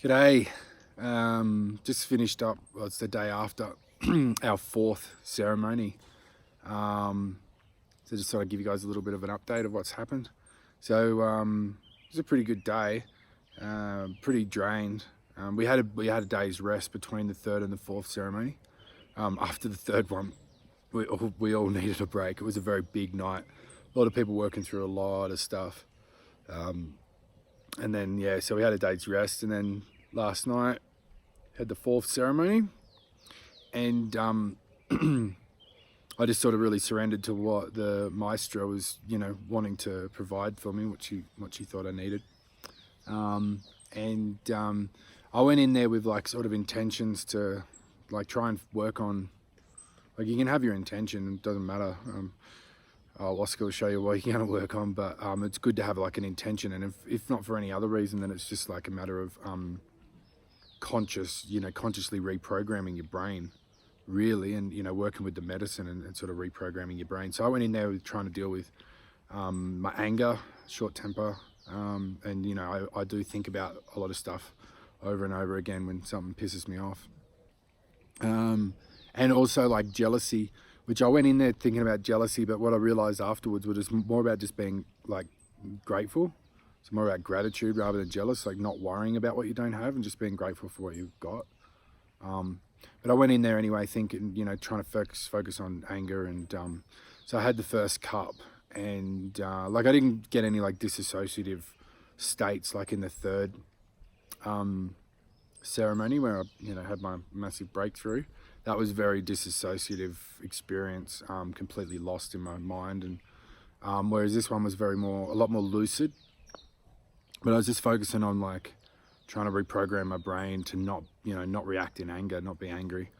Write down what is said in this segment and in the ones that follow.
G'day. Just finished up, well, it's the day after our fourth ceremony. So just thought I'd give you guys a little bit of an update of what's happened. So it was a pretty good day, pretty drained. We had a day's rest between the third and the fourth ceremony. After the third one, we all needed a break. It was a very big night. A lot of people working through a lot of stuff. And then, yeah, so we had a day's rest, and then last night had the fourth ceremony, and I just sort of really surrendered to what the maestro was, wanting to provide for me, what she thought I needed. I went in there with like sort of intentions to like try and work on, like, you can have your intention, it doesn't matter. Ayahuasca will show you what you're going to work on, but it's good to have like an intention, and if not for any other reason, then it's just like a matter of consciously reprogramming your brain, really, and working with the medicine and sort of reprogramming your brain. So I went in there with trying to deal with my anger, short temper, and I do think about a lot of stuff over and over again when something pisses me off, and also like jealousy, which I went in there thinking about jealousy, but what I realized afterwards was it's more about just being like grateful. It's more about gratitude rather than jealous, like not worrying about what you don't have and just being grateful for what you've got. But I went in there anyway thinking, trying to focus on anger, and so I had the first cup, and like I didn't get any like dissociative states like in the third ceremony where I had my massive breakthrough. That was very disassociative experience, completely lost in my mind, and whereas this one was a lot more lucid. But I was just focusing on like trying to reprogram my brain to not react in anger, not be angry,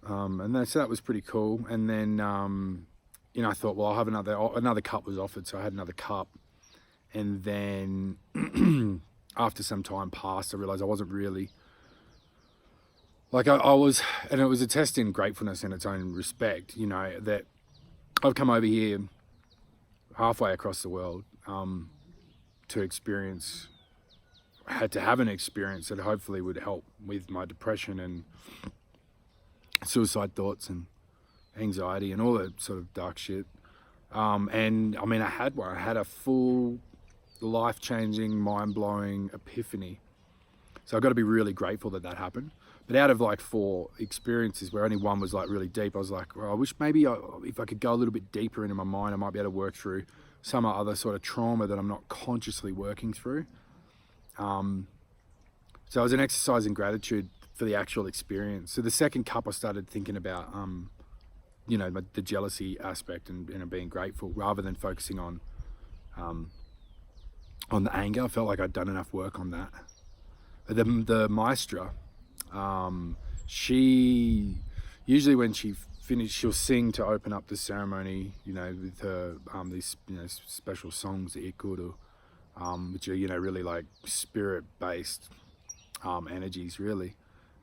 so that was pretty cool. And then I thought, well, I'll have another cup was offered, so I had another cup, and then after some time passed, I realized I wasn't really. Like I was, and it was a test in gratefulness in its own respect, that I've come over here halfway across the world to have an experience that hopefully would help with my depression and suicide thoughts and anxiety and all that sort of dark shit. And I mean, I had a full life-changing, mind-blowing epiphany. So I've got to be really grateful that happened. But out of like 4 experiences where only one was like really deep, I was like, well, I wish maybe if I could go a little bit deeper into my mind, I might be able to work through some other sort of trauma that I'm not consciously working through. So it was an exercise in gratitude for the actual experience. So the second cup, I started thinking about, the jealousy aspect and being grateful rather than focusing on the anger. I felt like I'd done enough work on that. The maestra, she usually when she finished, she'll sing to open up the ceremony, with her these special songs, the ikuru, which are really like spirit-based energies, really.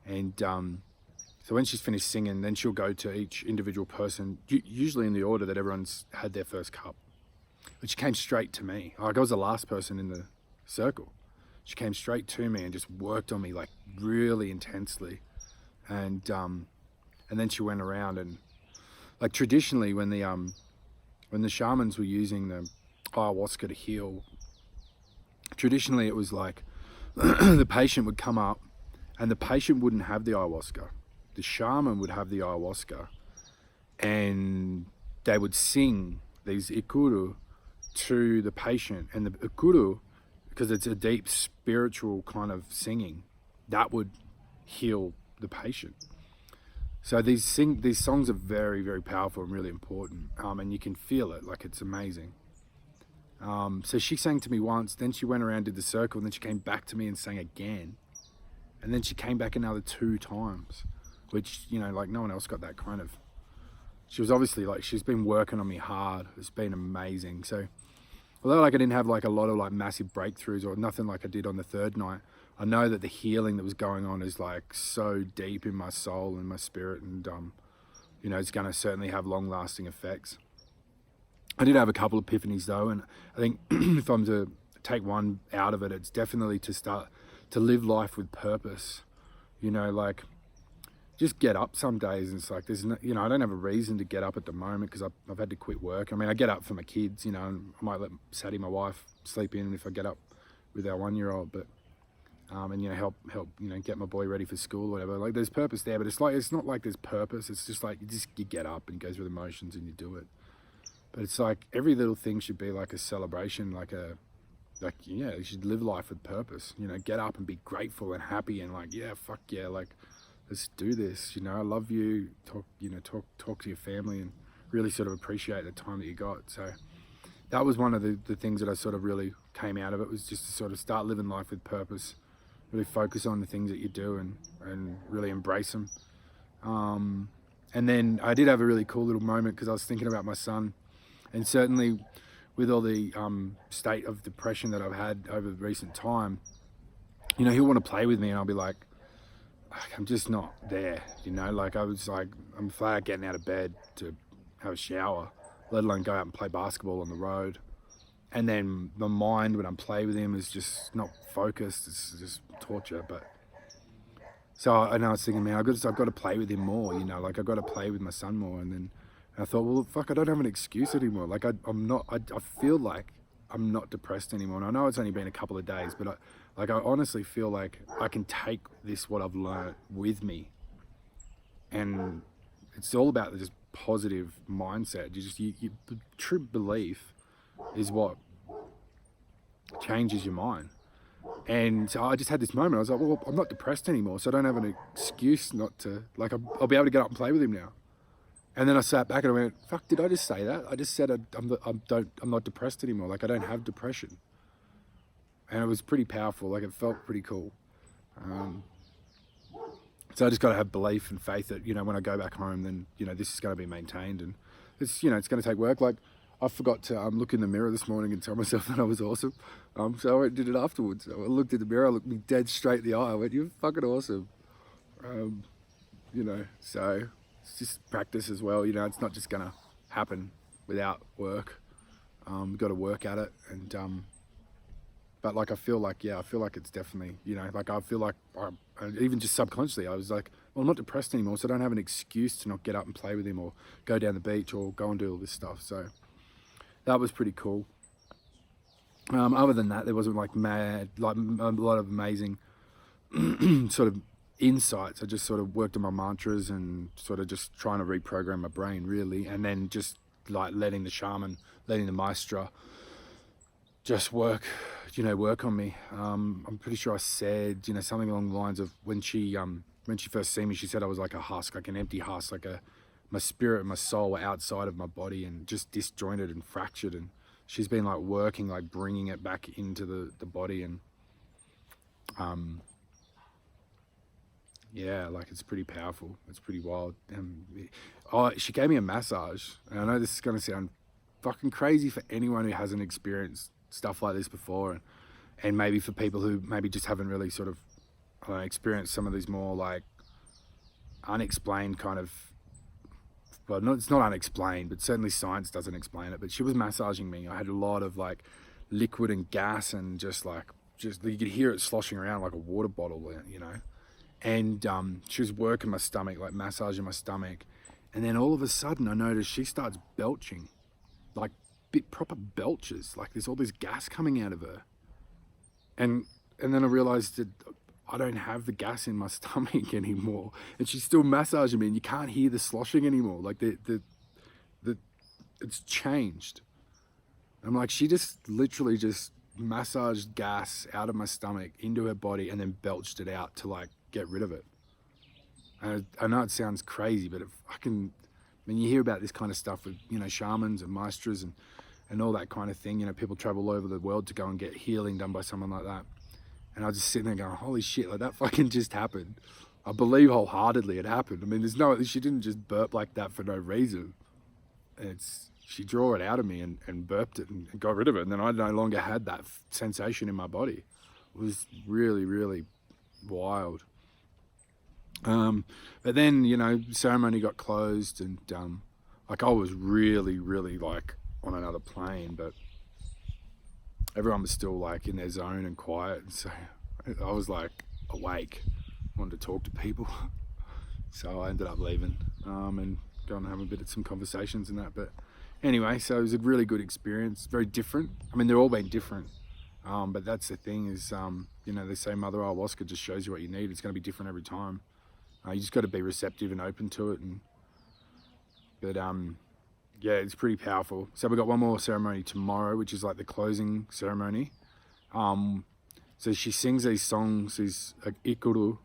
And so when she's finished singing, then she'll go to each individual person, usually in the order that everyone's had their first cup. But she came straight to me. Like I was the last person in the circle. She came straight to me and just worked on me like really intensely, and then she went around, and like traditionally when the shamans were using the ayahuasca to heal, traditionally it was like the patient would come up and the patient wouldn't have the ayahuasca. The shaman would have the ayahuasca, and they would sing these ikuru to the patient, and the ikuru, because it's a deep spiritual kind of singing, that would heal the patient. So these songs are very, very powerful and really important, and you can feel it, like it's amazing. So she sang to me once, then she went around, did the circle, and then she came back to me and sang again, and then she came back another 2 times, which like no one else got that kind of. She was obviously like, she's been working on me hard. It's been amazing. So although like I didn't have like a lot of like massive breakthroughs or nothing like I did on the third night, I know that the healing that was going on is like so deep in my soul and my spirit, and it's going to certainly have long-lasting effects. I did have a couple of epiphanies though, and I think if I'm to take one out of it, it's definitely to start to live life with purpose. You know, like, just get up some days, and it's like, there's no, you know, I don't have a reason to get up at the moment because I've had to quit work. I mean, I get up for my kids, you know, and I might let Sadie, my wife, sleep in if I get up with our 1-year-old, but and, you know, help, you know, get my boy ready for school or whatever. Like, there's purpose there, but it's like, it's not like there's purpose. It's just like, you get up and go through the motions and you do it. But it's like, every little thing should be like a celebration, like, yeah, you should live life with purpose, you know, get up and be grateful and happy and like, yeah, fuck yeah, like, let's do this, you know, I love you, talk to your family and really sort of appreciate the time that you got. So that was one of the things that I sort of really came out of it, was just to sort of start living life with purpose, really focus on the things that you do and really embrace them. And then I did have a really cool little moment because I was thinking about my son, and certainly with all the state of depression that I've had over the recent time, you know, he'll want to play with me and I'll be like, I'm just not there, you know, like I was like, I'm flat out getting out of bed to have a shower, let alone go out and play basketball on the road. And then my mind, when I'm playing with him, is just not focused. It's just torture. But so I was thinking, man, I've got to play with him more, you know, like I've got to play with my son more. And then I thought, well, fuck, I don't have an excuse anymore. Like I feel like I'm not depressed anymore. And I know it's only been a couple of days, but I honestly feel like I can take what I've learned with me. And it's all about this positive mindset. True belief is what changes your mind. And so I just had this moment. I was like, well, I'm not depressed anymore, so I don't have an excuse not to, like, I'll be able to get up and play with him now. And then I sat back and I went, fuck, did I just say that? I just said I'm not depressed anymore. Like, I don't have depression. And it was pretty powerful. Like, it felt pretty cool. So I just got to have belief and faith that, you know, when I go back home, then, you know, this is going to be maintained. And it's, you know, it's going to take work. Like, I forgot to look in the mirror this morning and tell myself that I was awesome. So I went and did it afterwards. So I looked in the mirror, I looked me dead straight in the eye. I went, you're fucking awesome. You know, so it's just practice as well. You know, it's not just going to happen without work. You've got to work at it. And, but like, I feel like it's definitely, you know, like I feel like even just subconsciously, I was like, well, I'm not depressed anymore, so I don't have an excuse to not get up and play with him or go down the beach or go and do all this stuff. So that was pretty cool. Other than that, there wasn't like a lot of amazing sort of insights. I just sort of worked on my mantras and sort of just trying to reprogram my brain, really, and then just like letting the maestra just work on me. I'm pretty sure I said, you know, something along the lines of when she first seen me, she said I was like a husk, like an empty husk, like my spirit and my soul were outside of my body and just disjointed and fractured. And she's been like working, like bringing it back into the body. And yeah, like it's pretty powerful. It's pretty wild. She gave me a massage. And I know this is going to sound fucking crazy for anyone who hasn't experienced stuff like this before, and maybe for people who maybe just haven't really sort of experienced some of these more like unexplained kind of, well, no, it's not unexplained, but certainly science doesn't explain it. But she was massaging me. I had a lot of like liquid and gas, and just you could hear it sloshing around like a water bottle, you know. And she was working my stomach, like massaging my stomach, and then all of a sudden I noticed she starts belching, like proper belches, like there's all this gas coming out of her. And then I realized that I don't have the gas in my stomach anymore, and she's still massaging me, and you can't hear the sloshing anymore. Like it's changed. I'm like, she just literally just massaged gas out of my stomach into her body and then belched it out to like get rid of it. And I know it sounds crazy, but when you hear about this kind of stuff with, you know, shamans and maestras and all that kind of thing, you know, people travel all over the world to go and get healing done by someone like that. And I was just sitting there going, holy shit, like that fucking just happened. I believe wholeheartedly it happened. I mean, she didn't just burp like that for no reason. She drew it out of me and burped it and got rid of it. And then I no longer had that sensation in my body. It was really, really wild. But then, you know, ceremony got closed, and like I was really, really like on another plane, but everyone was still like in their zone and quiet. And so I was like awake, wanted to talk to people. So I ended up leaving and going and having a bit of some conversations and that. But anyway, so it was a really good experience, very different. I mean, they're all been different. But that's the thing is, you know, they say Mother Ayahuasca just shows you what you need. It's going to be different every time. You just got to be receptive and open to it. But yeah, it's pretty powerful. So we've got one more ceremony tomorrow, which is like the closing ceremony. So she sings these songs, these ikuru,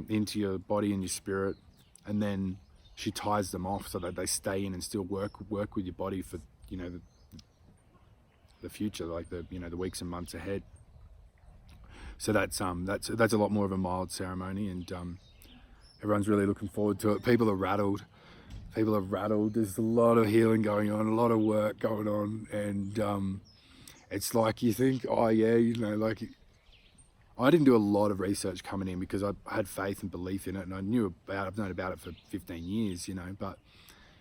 into your body and your spirit, and then she ties them off so that they stay in and still work with your body for, you know, the future, like the, you know, the weeks and months ahead. So that's a lot more of a mild ceremony, and everyone's really looking forward to it. People are rattled. There's a lot of healing going on, a lot of work going on, and it's like you think, oh yeah, you know, like I didn't do a lot of research coming in because I had faith and belief in it, and I've known about it for 15 years, you know, but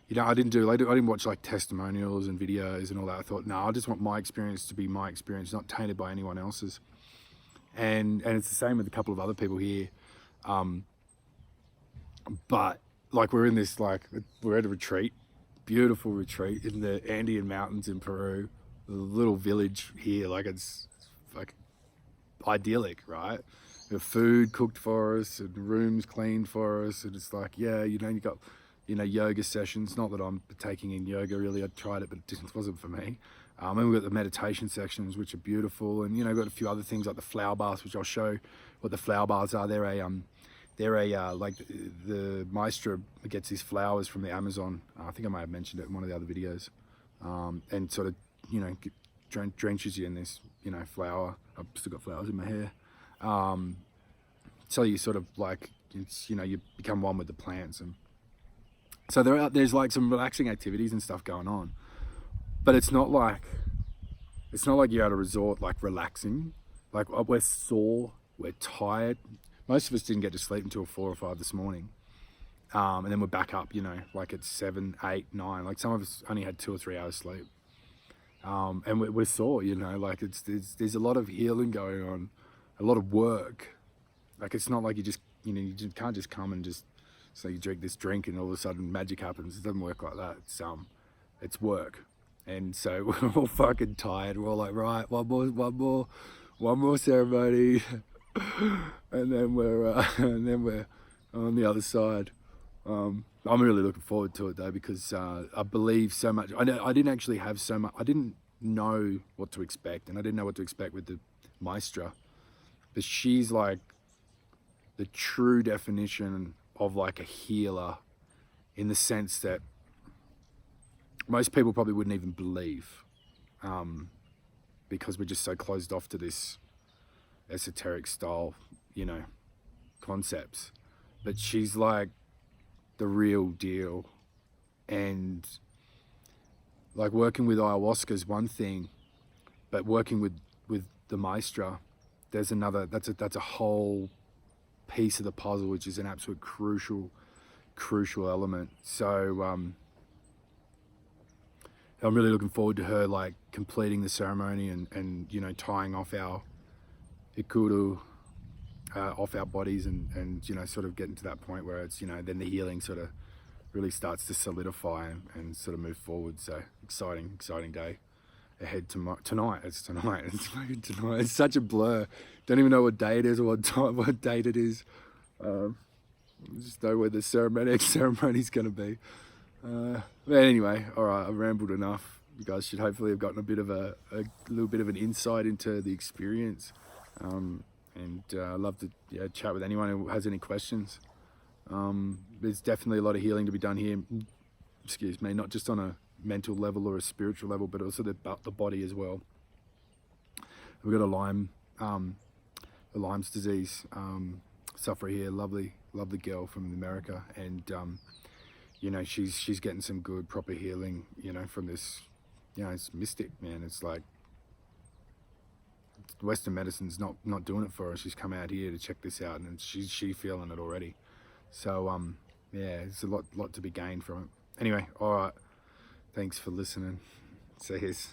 you know, I didn't watch like testimonials and videos and all that. I thought, no, I just want my experience to be my experience, not tainted by anyone else's. And it's the same with a couple of other people here. But like we're at a retreat, beautiful retreat in the Andean mountains in Peru, a little village here, like it's like idyllic, right? The food cooked for us and rooms cleaned for us, and it's like, yeah, you know, you got, you know, yoga sessions. Not that I'm partaking in yoga really, I tried it, but it wasn't for me. And we've got the meditation sections, which are beautiful, and you know, got a few other things like the flower baths, which I'll show what the flower baths are. They're like the maestro gets his flowers from the Amazon. I think I may have mentioned it in one of the other videos, and sort of, you know, drenches you in this, you know, flower. I've still got flowers in my hair. So you sort of like, it's, you know, you become one with the plants, and so there's like some relaxing activities and stuff going on, but it's not like you're at a resort like relaxing. Like we're sore, we're tired. Most of us didn't get to sleep until 4 or 5 this morning, and then we're back up, you know, like at 7, 8, 9. Like some of us only had 2 or 3 hours sleep, and we're sore, you know. Like there's a lot of healing going on, a lot of work. Like it's not like you just, you know, you just can't just come and just say you drink this drink and all of a sudden magic happens. It doesn't work like that. It's work, and so we're all fucking tired. We're all like, right, one more ceremony, and then we're on the other side. I'm really looking forward to it though, because I believe so much. I didn't actually have so much. I didn't know what to expect, and I didn't know what to expect with the maestra, but she's like the true definition of like a healer, in the sense that most people probably wouldn't even believe, because we're just so closed off to this esoteric style, you know, concepts. But she's like the real deal, and like working with ayahuasca is one thing, but working with the maestra, there's another. That's a whole piece of the puzzle, which is an absolute crucial element. So I'm really looking forward to her like completing the ceremony and you know, tying off our ikuru off our bodies, and you know, sort of getting to that point where it's, you know, then the healing sort of really starts to solidify and sort of move forward. So exciting day ahead. Tonight it's fucking tonight. It's such a blur. Don't even know what day it is or what date it is. Just know where the ceremony's gonna be. But anyway, all right, I've rambled enough. You guys should hopefully have gotten a little bit of an insight into the experience. And I'd love to chat with anyone who has any questions. There's definitely a lot of healing to be done here. Excuse me, not just on a mental level or a spiritual level, but also the body as well. We've got a Lyme's disease sufferer here, lovely girl from America, and you know, she's getting some good proper healing, you know, from this. You know, it's mystic, man. It's like Western medicine's not doing it for her. She's come out here to check this out, and she's feeling it already. So yeah, it's a lot to be gained from it. Anyway, all right, thanks for listening. See yous.